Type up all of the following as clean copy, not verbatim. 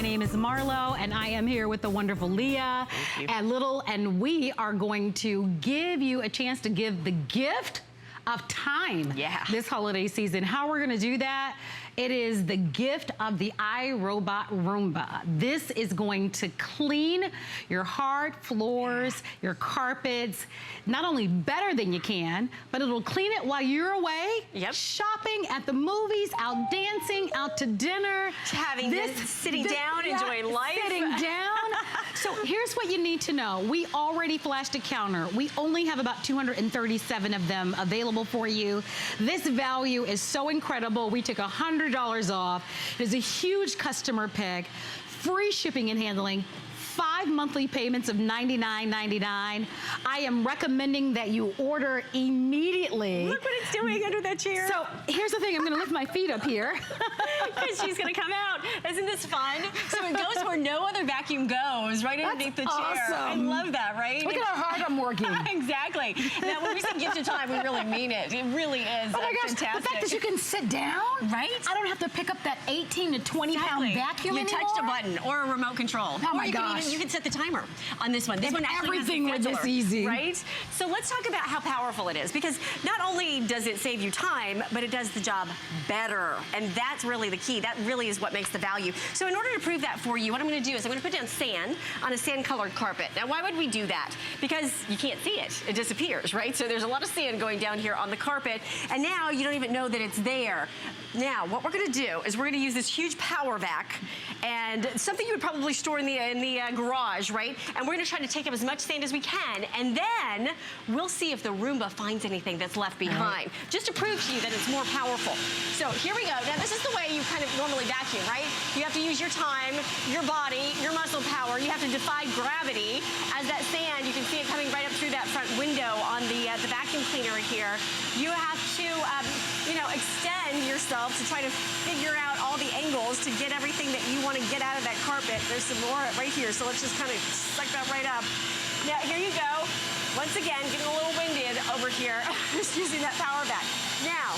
My name is Marlo, and I am here with the wonderful Leah and we are going to give you a chance to give the gift of time this holiday season. How we're gonna do that? It is the gift of the iRobot Roomba. This is going to clean your hard floors, your carpets, not only better than you can, but it'll clean it while you're away, shopping, at the movies, out dancing, out to dinner. Having this, sitting down, enjoying life. Sitting down. So here's what you need to know. We already flashed a counter. We only have about 237 of them available for you. This value is so incredible. We took $100 off. It is a huge customer pick, free shipping and handling, 5 monthly payments of $99.99. I am recommending that you order immediately. Look what it's doing under that chair. So here's the thing, I'm gonna lift my feet up here. Because she's gonna come out. Isn't this fun? So it goes where no other vacuum goes, right underneath the chair. Awesome. I love that, right? Look at how hard I'm working. Exactly. Now when we say gift of time, we really mean it. It really is fantastic. The fact that you can sit down, right? I don't have to pick up that 18 to 20 pound vacuum You anymore. touched a button or a remote control. Oh my gosh. You can set the timer on this one. This one actually everything has a was scheduler, this easy. right? So let's talk about how powerful it is, because not only does it save you time, but it does the job better. And that's really the key. That really is what makes the value. So in order to prove that for you, what I'm gonna do is I'm gonna put down sand on a sand colored carpet. Now why would we do that? Because you can't see it. It disappears, right? So there's a lot of sand going down here on the carpet, and now you don't even know that it's there. Now, what we're gonna do is we're gonna use this huge power vac, and something you would probably store in the garage, right? And we're gonna try to take up as much sand as we can, and then we'll see if the Roomba finds anything that's left behind, just to prove to you that it's more powerful. So here we go. Now this is the way you kind of normally vacuum, right? You have to use your time, your body, your muscle power. You have to defy gravity. As that sand, you can see it coming right up through that front window on the vacuum cleaner here. You have to, you know, extend yourself to try to figure out all the angles to get everything that you want to get out of that carpet. There's some more right here, so let's just kind of suck that right up. Now, here you go. Once again, getting a little winded over here, just using that power vac. Now,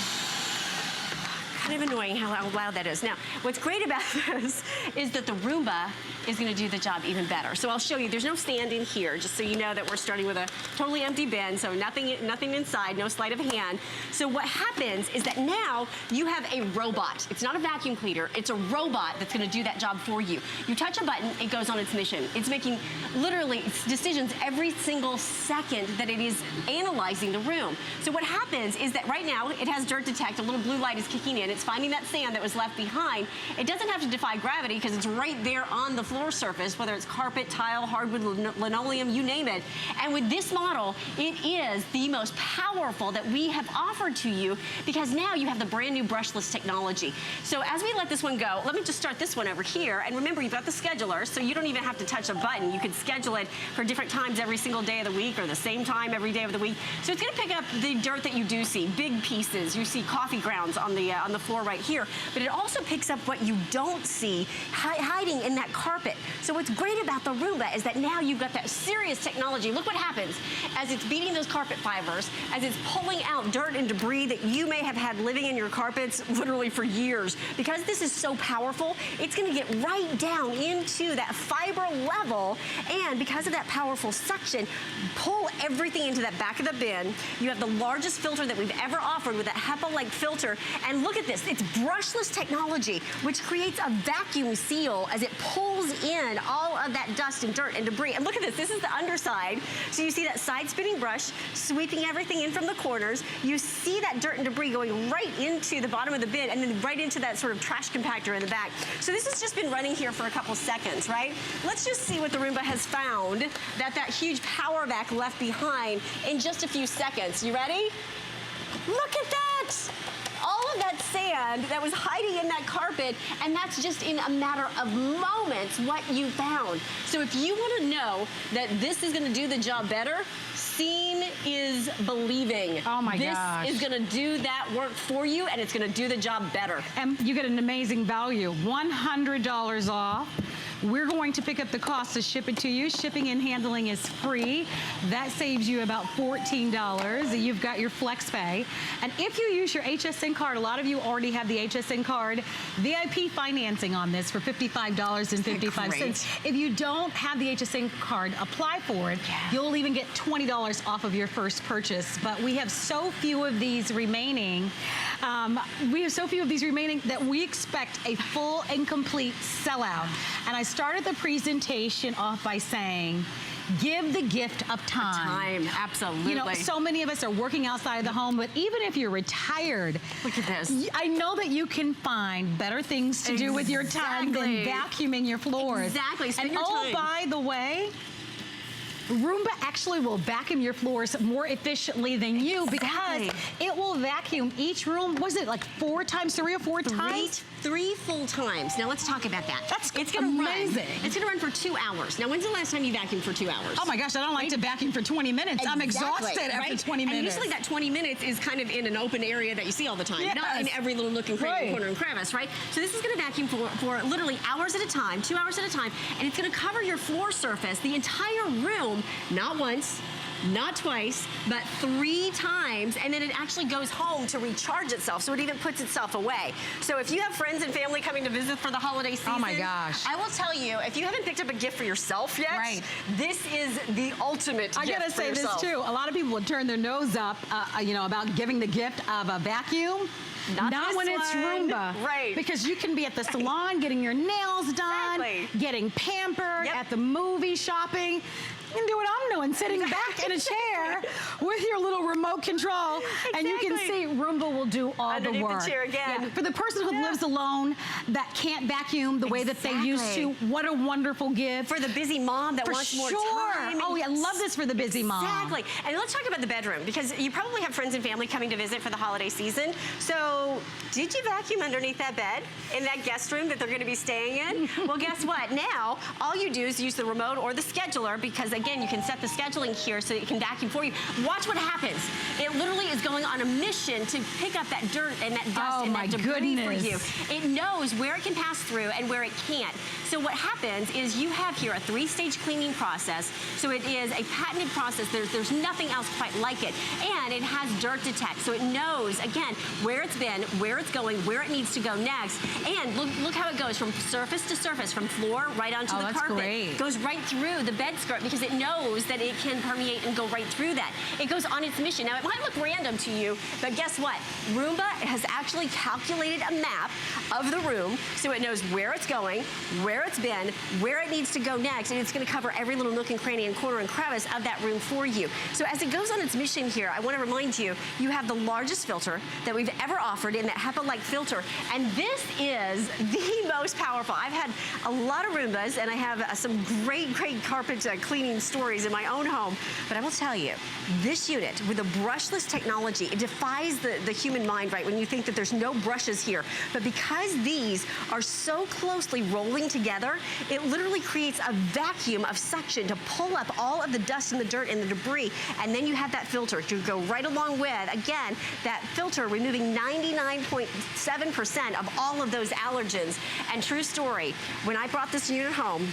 kind of annoying how loud that is. Now, what's great about this is that the Roomba is gonna do the job even better. So I'll show you, there's no stand in here, just so you know that we're starting with a totally empty bin, so nothing inside, no sleight of hand. So what happens is that now you have a robot. It's not a vacuum cleaner, it's a robot that's gonna do that job for you. You touch a button, it goes on its mission. It's making literally decisions every single second that it is analyzing the room. So what happens is that right now it has dirt detect, a little blue light is kicking in, it's finding that sand that was left behind. It doesn't have to defy gravity because it's right there on the floor surface, whether it's carpet, tile, hardwood, linoleum, you name it. And with this model, it is the most powerful that we have offered to you, because now you have the brand new brushless technology. So as we let this one go, let me just start this one over here. And remember, you've got the scheduler, so you don't even have to touch a button. You can schedule it for different times every single day of the week, or the same time every day of the week. So it's gonna pick up the dirt that you do see, big pieces. You see coffee grounds on the floor right here, but it also picks up what you don't see hiding in that carpet. So what's great about the Roomba is that now you've got that serious technology. Look what happens as it's beating those carpet fibers, as it's pulling out dirt and debris that you may have had living in your carpets literally for years. Because this is so powerful, it's gonna get right down into that fiber level, and because of that powerful suction, pull everything into that back of the bin. You have the largest filter that we've ever offered with that HEPA-like filter, and look at this, it's brushless technology, which creates a vacuum seal as it pulls in all of that dust and dirt and debris. And look at this is the underside. So you see that side spinning brush sweeping everything in from the corners. You see that dirt and debris going right into the bottom of the bin, and then right into that sort of trash compactor in the back. So this has just been running here for a couple seconds, right? Let's just see what the Roomba has found that huge power vac left behind in just a few seconds. You ready? Look at that! All of that sand that was hiding in that carpet, and that's just in a matter of moments what you found. So if you want to know that this is going to do the job better, seeing is believing. Oh my gosh. This is going to do that work for you, and it's going to do the job better. And you get an amazing value, $100 off. We're going to pick up the cost to ship it to you. Shipping and handling is free. That saves you about $14. You've got your flex pay. And if you use your HSN card, a lot of you already have the HSN card, VIP financing on this for $55.55. If you don't have the HSN card, apply for it. You'll even get $20 off of your first purchase. But we have so few of these remaining. That we expect a full and complete sellout. And I started the presentation off by saying, give the gift of time. Absolutely. You know, so many of us are working outside of the home, but even if you're retired, look at this. I know that you can find better things to do with your time than vacuuming your floors. Exactly. Spend and your time. Oh, by the way, Roomba actually will vacuum your floors more efficiently than you because it will vacuum each room, was it like 3 or 4 times? 3 full times. Now let's talk about that. It's amazing. It's gonna run for 2 hours. Now when's the last time you vacuumed for 2 hours? Oh my gosh, I don't like to vacuum for 20 minutes. I'm exhausted after 20 minutes. And usually that 20 minutes is kind of in an open area that you see all the time, not in every little nook and cranny, corner and crevice, right? So this is gonna vacuum for literally hours at a time, 2 hours at a time, and it's gonna cover your floor surface, the entire room, not once, not twice, but 3 times, and then it actually goes home to recharge itself, so it even puts itself away. So if you have friends and family coming to visit for the holiday season, oh my gosh, I will tell you, if you haven't picked up a gift for yourself yet, this is the ultimate gift for yourself. I gotta say this too, a lot of people would turn their nose up, you know, about giving the gift of a vacuum. Not when it's Roomba. Right. Because you can be at the salon getting your nails done, getting pampered, at the movie shopping. You can do what I'm doing, sitting back in a chair with your little remote control, and you can see Roomba will do all the work. The chair again. For the person who lives alone that can't vacuum the way that they used to, what a wonderful gift. For the busy mom that wants more time. Oh, I love this for the busy mom. Exactly. And let's talk about the bedroom, because you probably have friends and family coming to visit for the holiday season. So did you vacuum underneath that bed in that guest room that they're going to be staying in? Well, guess what? Now, all you do is use the remote or the scheduler, because again, you can set the scheduling here so that it can vacuum for you. Watch what happens. It literally is going on a mission to pick up that dirt and that dust and that debris for you. It knows where it can pass through and where it can't. So what happens is you have here a 3-stage cleaning process. So it is a patented process. There's nothing else quite like it. And it has dirt detect. So it knows, again, where it's been, where it's going, where it needs to go next. And look how it goes from surface to surface, from floor right onto the carpet. Great. Goes right through the bed skirt, because it knows that it can permeate and go right through that. It goes on its mission. Now, it might look random to you, but guess what? Roomba has actually calculated a map of the room, so it knows where it's going, where it's been, where it needs to go next, and it's going to cover every little nook and cranny and corner and crevice of that room for you. So as it goes on its mission here, I want to remind you, you have the largest filter that we've ever offered in that HEPA-like filter, and this is the most powerful. I've had a lot of Roombas, and I have some great carpet cleaning stories in my own home, but I will tell you, this unit with a brushless technology, it defies the human mind, right, when you think that there's no brushes here. But because these are so closely rolling together, it literally creates a vacuum of suction to pull up all of the dust and the dirt and the debris, and then you have that filter to go right along with, again, that filter removing 99.7% of all of those allergens. And true story, when I brought this unit home,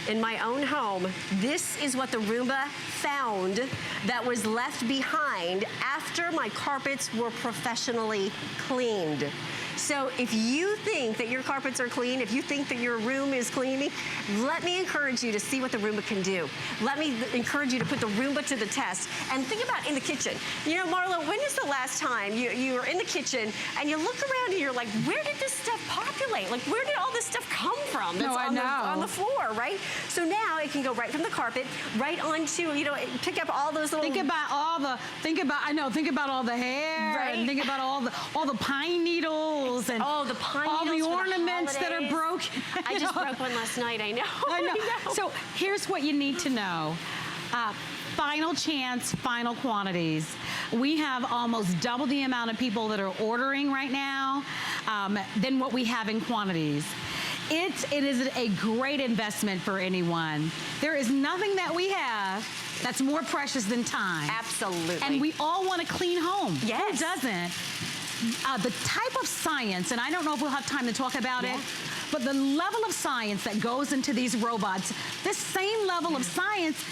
in my own home, this is what the Roomba found that was left behind after my carpets were professionally cleaned. So if you think that your carpets are clean, if you think that your room is clean, let me encourage you to see what the Roomba can do. Let me encourage you to put the Roomba to the test. And think about in the kitchen. You know, Marla, when is the last time you were in the kitchen and you look around and you're like, where did this stuff populate? Like, where did all this stuff come from that's on the floor, right? So now it can go right from the carpet, right onto, you know, pick up all those little... Think about all the hair, right? And think about all the pine needles. And the pine all needles, the ornaments that are broken. I just broke one last night, I know. I know. So here's what you need to know. Final chance, final quantities. We have almost double the amount of people that are ordering right now than what we have in quantities. It is a great investment for anyone. There is nothing that we have that's more precious than time. Absolutely. And we all want a clean home. Yes. Who doesn't? The type of science, and I don't know if we'll have time to talk about it, But the level of science that goes into these robots, this same level of science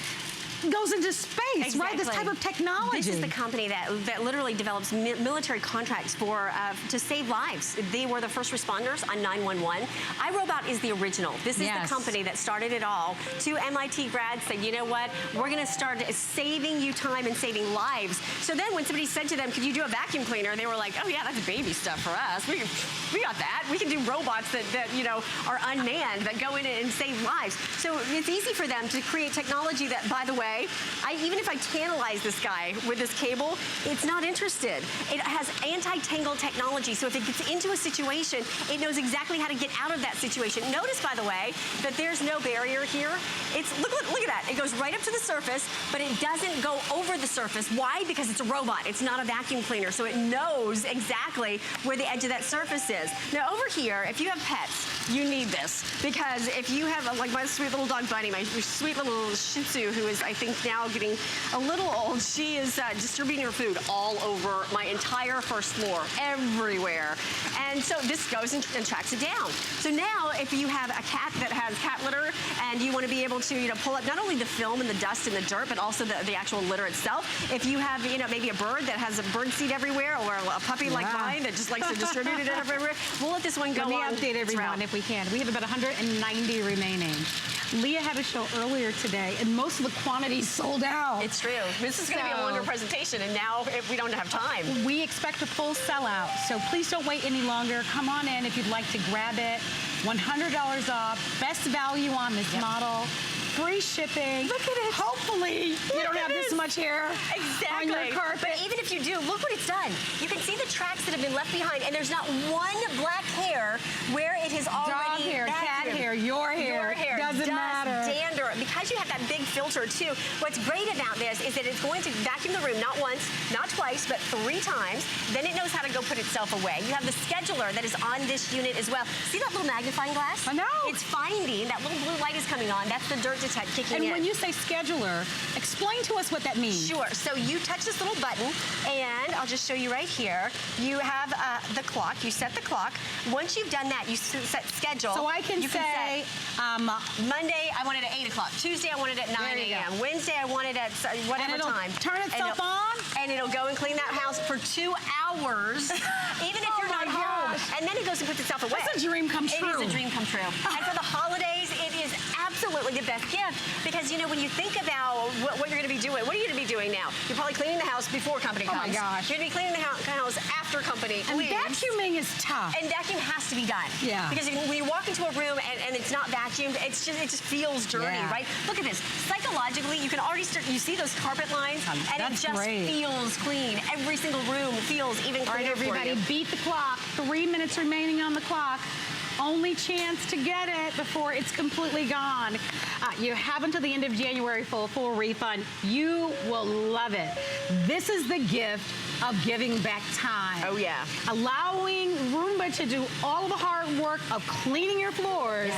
goes into space, right? This type of technology. This is the company that literally develops military contracts for to save lives. They were the first responders on 911. iRobot is the original. This is the company that started it all. Two MIT grads said, you know what? We're going to start saving you time and saving lives. So then when somebody said to them, could you do a vacuum cleaner? They were like, oh yeah, that's baby stuff for us. We got that. We can do robots that you know, are unmanned, that go in and save lives. So it's easy for them to create technology that, by the way, even if I tantalize this guy with this cable, it's not interested. It has anti-tangle technology, so if it gets into a situation, it knows exactly how to get out of that situation. Notice, by the way, that there's no barrier here. Look at that. It goes right up to the surface, but it doesn't go over the surface. Why? Because it's a robot. It's not a vacuum cleaner, so it knows exactly where the edge of that surface is. Now, over here, if you have pets, you need this, because if you have, like my sweet little dog Bunny, my sweet little Shih Tzu, who is, I think, now getting a little old, she is distributing her food all over my entire first floor, everywhere. And so this goes and tracks it down. So now if you have a cat that has cat litter and you want to be able to, you know, pull up not only the film and the dust and the dirt, but also the actual litter itself. If you have, you know, maybe a bird that has a bird seed everywhere, or a puppy like mine that just likes to distribute it everywhere, we'll let this one go on. Let me update everyone if we can. We have about 190 remaining. Leah had a show earlier today, and most of the quantities sold out. It's true. This is going to be a longer presentation, and now we don't have time. We expect a full sellout, so please don't wait any longer. Come on in if you'd like to grab it. $100 off. Best value on this model. Free shipping. Look at it. Hopefully, you don't have this much hair on your carpet. But even if you do, look what it's done. You can see the tracks that have been left behind, and there's not one black hair where it has already dog hair, cat hair, your hair, doesn't matter. Dander. Because you have that big filter too, what's great about this is that it's going to vacuum the room not once, not twice, but 3 times. Then it knows how to go put itself away. You have the scheduler that is on this unit as well. See that little magnifying glass? I know. It's finding, that little blue light is coming on. That's the dirt detect kicking in. And when you say scheduler, explain to us what that means. Sure. So you touch this little button, and I'll just show you right here. You have the clock. You set the clock. Once you've done that, you set schedule. So I can say, Monday, I want it at 8 o'clock. Tuesday, I want it at 9 a.m. Wednesday, I want it at whatever time. Turn itself on? And it'll go and clean that house for 2 hours, even if you're not home. And then it goes and puts itself away. That's a dream come true. It is a dream come true. And for the holidays, it is absolutely the best gift, because, you know, when you think about what you're going to be doing, what are you going to be doing now? You're probably cleaning the house before company comes. Oh my gosh. You're going to be cleaning the house after company and leaves. Vacuuming is tough. And vacuum has to be done. Yeah. Because when you walk into a room and it's not vacuumed, it just feels dirty, right? Look at this. Psychologically, you can already start, you see those carpet lines, and it just feels clean. Every single room feels even cleaner. All right, everybody, beat the clock. 3 minutes remaining on the clock. Only chance to get it before it's completely gone. You have until the end of January for a full refund. You will love it. This is the gift of giving back time. Oh, yeah. Allowing Roomba to do all the hard work of cleaning your floors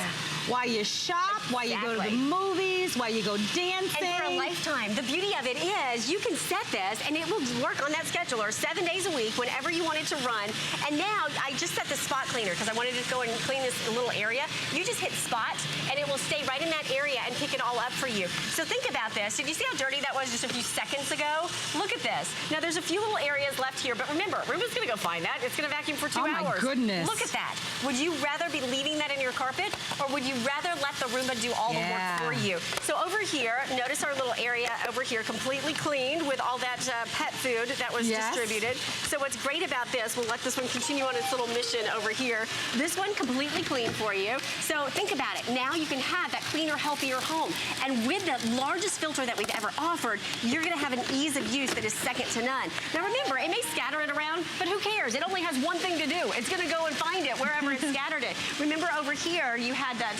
while you shop, while you go to the movies, while you go dancing. And for a lifetime. The beauty of it is you can set this, and it will work on that scheduler 7 days a week whenever you want it to run. And now I just set the spot cleaner because I wanted to go and clean this little area. You just hit spot, and it will stay right in that area and pick it all up for you. So think about this. Did you see how dirty that was just a few seconds ago? Look at this. Now there's a few little areas left here, but remember, Roomba's going to go find that. It's going to vacuum for 2 hours. Oh my goodness. Look at that. Would you rather be leaving that in your carpet, or would you rather let the Roomba do all the work for you? So over here, notice our little area over here completely cleaned with all that pet food that was distributed. So what's great about this, we'll let this one continue on its little mission over here. This one completely clean for you. So think about it. Now you can have that cleaner, healthier home. And with the largest filter that we've ever offered, you're going to have an ease of use that is second to none. Now remember, it may scatter it around, but who cares? It only has one thing to do. It's going to go and find it wherever it scattered it. Remember over here, you had that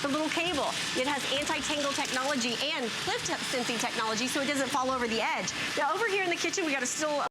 the little cable. It has anti-tangle technology and cliff sensing technology, so it doesn't fall over the edge. Now over here in the kitchen, we got a still